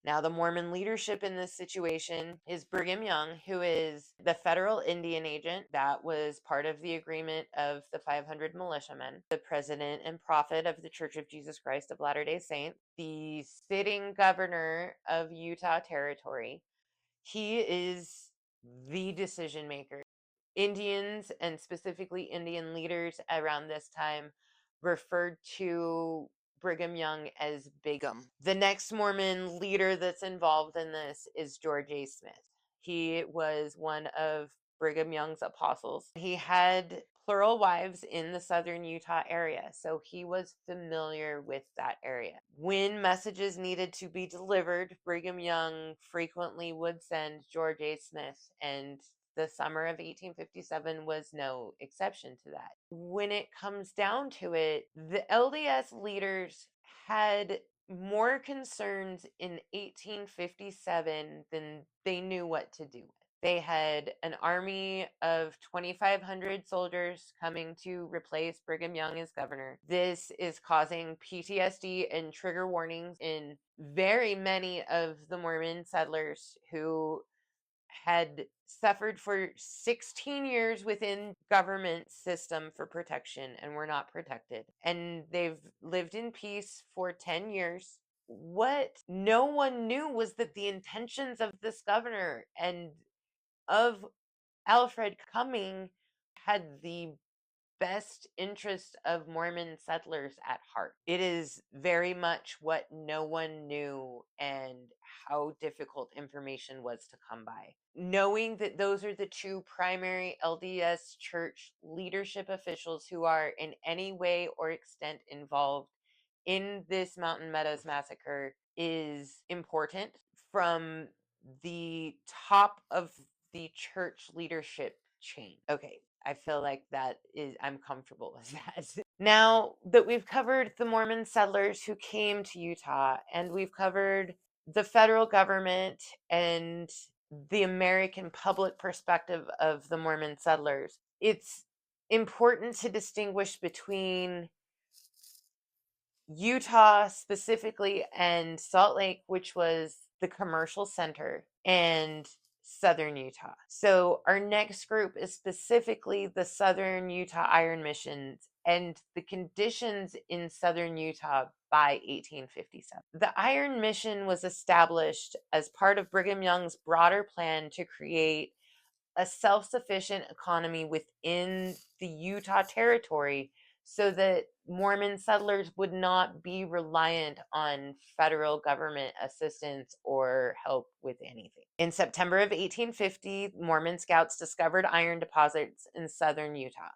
Now, the Mormon leadership in this situation is Brigham Young, who is the federal Indian agent that was part of the agreement of the 500 militiamen, the president and prophet of the Church of Jesus Christ of Latter-day Saints, the sitting governor of Utah Territory. He is the decision maker. Indians, and specifically Indian leaders around this time, referred to Brigham Young as Bigum. The next Mormon leader that's involved in this is George A. Smith. He was one of Brigham Young's apostles. He had plural wives in the southern Utah area, so he was familiar with that area. When messages needed to be delivered, Brigham Young frequently would send George A. Smith, and the summer of 1857 was no exception to that. When it comes down to it, the LDS leaders had more concerns in 1857 than they knew what to do with. They had an army of 2,500 soldiers coming to replace Brigham Young as governor. This is causing PTSD and trigger warnings in very many of the Mormon settlers who had suffered for 16 years within government system for protection and were not protected. And they've lived in peace for 10 years. What no one knew was that the intentions of this governor and of Alfred Cumming had the best interest of Mormon settlers at heart. It is very much what no one knew and how difficult information was to come by. Knowing that those are the two primary LDS church leadership officials who are in any way or extent involved in this Mountain Meadows Massacre is important. From the top of the church leadership chain. Okay, I feel like I'm comfortable with that. Now that we've covered the Mormon settlers who came to Utah, and we've covered the federal government and the American public perspective of the Mormon settlers, it's important to distinguish between Utah specifically and Salt Lake, which was the commercial center, and Southern Utah. So our next group is specifically the Southern Utah Iron Missions and the conditions in Southern Utah by 1857. The Iron Mission was established as part of Brigham Young's broader plan to create a self-sufficient economy within the Utah Territory so that Mormon settlers would not be reliant on federal government assistance or help with anything. In September of 1850, Mormon scouts discovered iron deposits in southern Utah.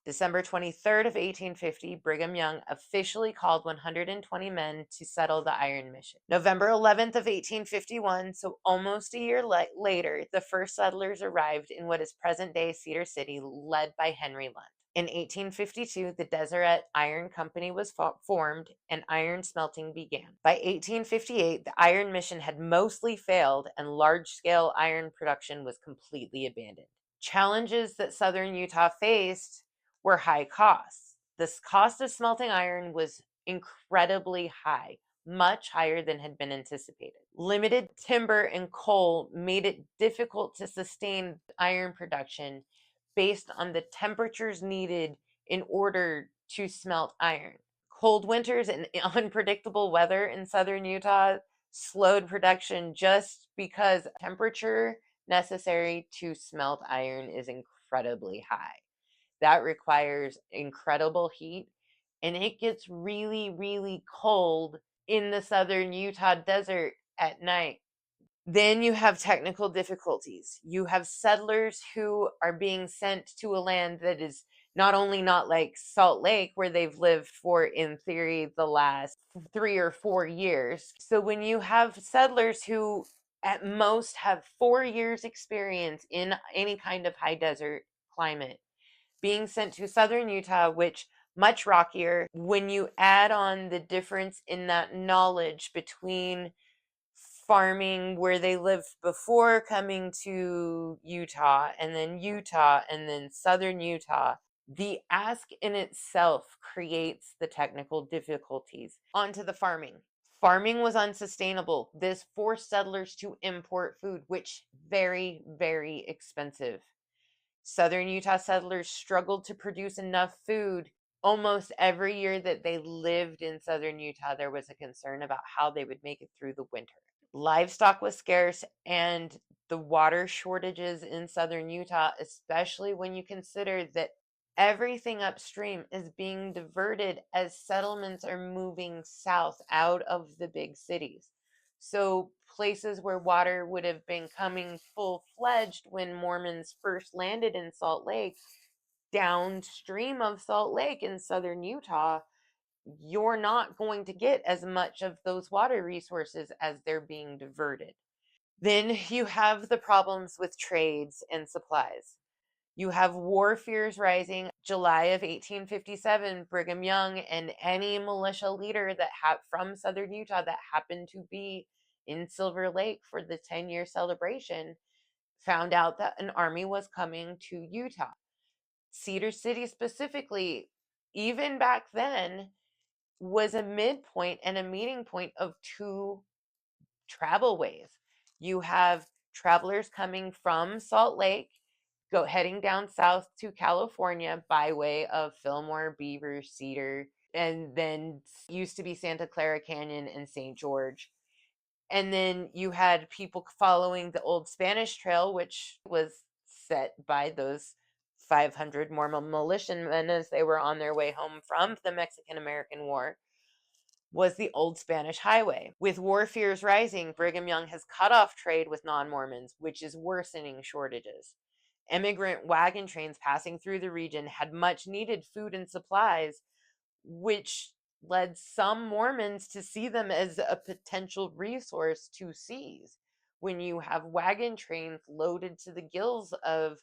December 23rd of 1850, Brigham Young officially called 120 men to settle the Iron Mission. November 11th of 1851, so almost a year later, the first settlers arrived in what is present-day Cedar City, led by Henry Lund. In 1852, the Deseret Iron Company was formed and iron smelting began. By 1858, the Iron Mission had mostly failed and large-scale iron production was completely abandoned. Challenges that southern Utah faced were high costs. The cost of smelting iron was incredibly high, much higher than had been anticipated. Limited timber and coal made it difficult to sustain iron production based on the temperatures needed in order to smelt iron. Cold winters and unpredictable weather in southern Utah slowed production just because temperature necessary to smelt iron is incredibly high. That requires incredible heat, and it gets really, really cold in the southern Utah desert at night. Then you have technical difficulties. You have settlers who are being sent to a land that is not only not like Salt Lake, where they've lived for, in theory, the last 3 or 4 years. So when you have settlers who at most have 4 years experience in any kind of high desert climate, being sent to southern Utah, which much rockier, when you add on the difference in that knowledge between farming where they lived before coming to Utah and then southern Utah, the ask in itself creates the technical difficulties. On to the farming. Farming was unsustainable. This forced settlers to import food, which very, very expensive. Southern Utah settlers struggled to produce enough food. Almost every year that they lived in southern Utah, there was a concern about how they would make it through the winter. Livestock was scarce, and the water shortages in southern Utah, especially when you consider that everything upstream is being diverted as settlements are moving south out of the big cities. So places where water would have been coming full-fledged when Mormons first landed in Salt Lake, downstream of Salt Lake in southern Utah, you're not going to get as much of those water resources as they're being diverted. Then you have the problems with trades and supplies. You have war fears rising. July of 1857, Brigham Young and any militia leader from southern Utah that happened to be in Silver Lake for the 10-year celebration found out that an army was coming to Utah. Cedar City specifically, even back then, was a midpoint and a meeting point of two travel ways. You have travelers coming from Salt Lake, heading down south to California by way of Fillmore, Beaver, Cedar, and then used to be Santa Clara Canyon and St. George. And then you had people following the old Spanish Trail, which was set by those 500 Mormon militiamen as they were on their way home from the Mexican-American War, was the old Spanish highway. With war fears rising, Brigham Young has cut off trade with non-Mormons, which is worsening shortages. Immigrant wagon trains passing through the region had much needed food and supplies, which led some Mormons to see them as a potential resource to seize. When you have wagon trains loaded to the gills of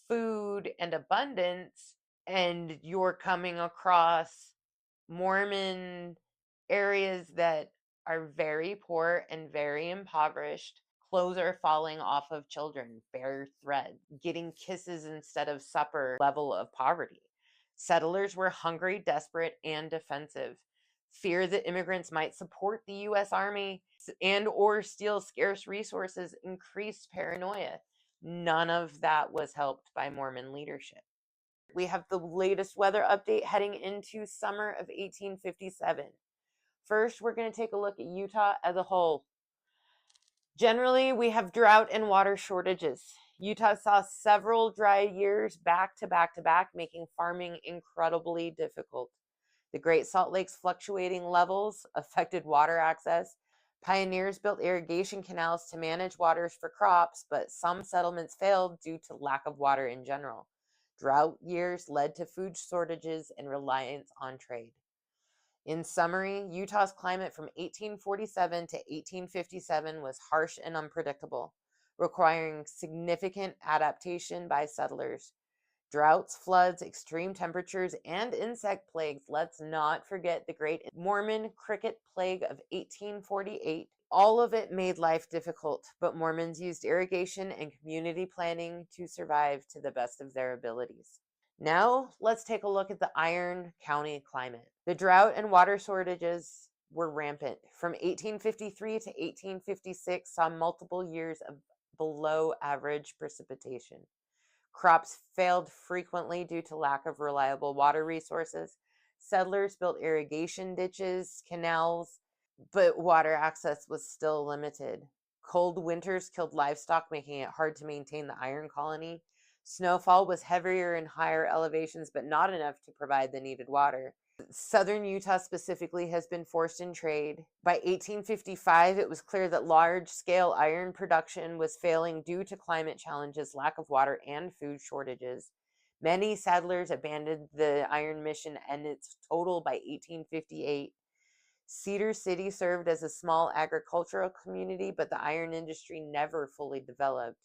food and abundance, and you're coming across Mormon areas that are very poor and very impoverished, clothes are falling off of children, bare thread, getting kisses instead of supper level of poverty. Settlers were hungry, desperate, and defensive. Fear that immigrants might support the U.S. Army and or steal scarce resources increased paranoia. None of that was helped by Mormon leadership. We have the latest weather update heading into summer of 1857. First, we're going to take a look at Utah as a whole. Generally, we have drought and water shortages. Utah saw several dry years back to back to back, making farming incredibly difficult. The Great Salt Lake's fluctuating levels affected water access. Pioneers built irrigation canals to manage waters for crops, but some settlements failed due to lack of water in general. Drought years led to food shortages and reliance on trade. In summary, Utah's climate from 1847 to 1857 was harsh and unpredictable, requiring significant adaptation by settlers. Droughts, floods, extreme temperatures, and insect plagues. Let's not forget the great Mormon cricket plague of 1848. All of it made life difficult, but Mormons used irrigation and community planning to survive to the best of their abilities. Now, let's take a look at the Iron County climate. The drought and water shortages were rampant. From 1853 to 1856 saw multiple years of below average precipitation. Crops failed frequently due to lack of reliable water resources. Settlers built irrigation ditches, canals, but water access was still limited. Cold winters killed livestock, making it hard to maintain the iron colony. Snowfall was heavier in higher elevations, but not enough to provide the needed water. Southern Utah specifically has been forced in trade. By 1855, it was clear that large-scale iron production was failing due to climate challenges, lack of water, and food shortages. Many settlers abandoned the iron mission and its total by 1858. Cedar City served as a small agricultural community, but the iron industry never fully developed.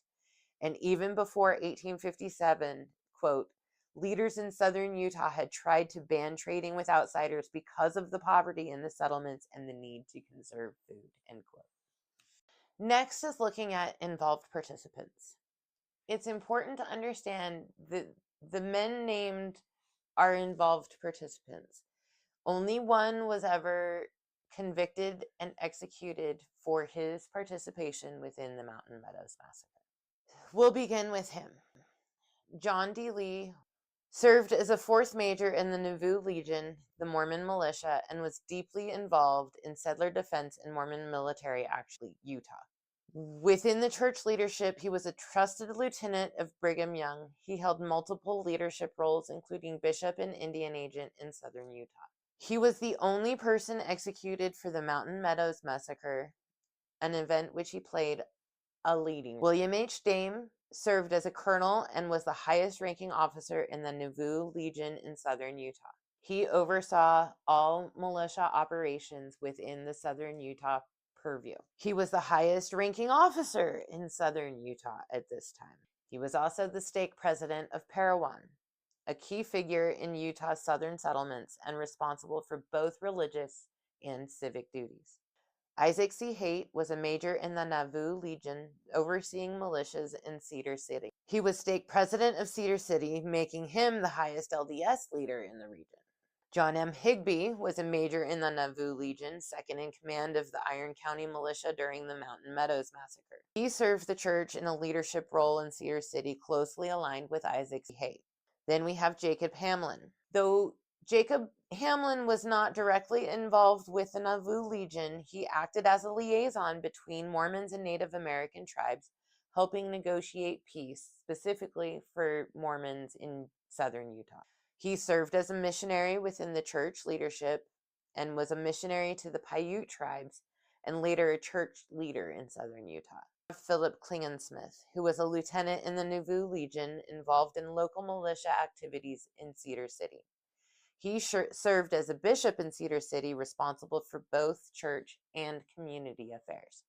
And even before 1857, quote, leaders in southern Utah had tried to ban trading with outsiders because of the poverty in the settlements and the need to conserve food, end quote. Next is looking at involved participants. It's important to understand that the men named are involved participants. Only one was ever convicted and executed for his participation within the Mountain Meadows Massacre. We'll begin with him. John D. Lee served as a fourth major in the Nauvoo Legion, the Mormon militia, and was deeply involved in settler defense and Mormon military action in Utah. Within the church leadership, he was a trusted lieutenant of Brigham Young. He held multiple leadership roles, including bishop and Indian agent in southern Utah. He was the only person executed for the Mountain Meadows Massacre, an event which he played a leading role. William H. Dame served as a colonel and was the highest ranking officer in the Nauvoo Legion in southern Utah. He oversaw all militia operations within the southern Utah purview. He was the highest ranking officer in southern Utah at this time. He was also the stake president of Parowan, a key figure in Utah's southern settlements and responsible for both religious and civic duties. Isaac C. Haight was a major in the Nauvoo Legion, overseeing militias in Cedar City. He was stake president of Cedar City, making him the highest LDS leader in the region. John M. Higbee was a major in the Nauvoo Legion, second in command of the Iron County Militia during the Mountain Meadows Massacre. He served the church in a leadership role in Cedar City, closely aligned with Isaac C. Haight. Then we have Jacob Hamlin. Though Jacob Hamlin was not directly involved with the Nauvoo Legion, he acted as a liaison between Mormons and Native American tribes, helping negotiate peace, specifically for Mormons in southern Utah. He served as a missionary within the church leadership and was a missionary to the Paiute tribes and later a church leader in southern Utah. Philip Klingensmith, who was a lieutenant in the Nauvoo Legion involved in local militia activities in Cedar City. He served as a bishop in Cedar City, responsible for both church and community affairs.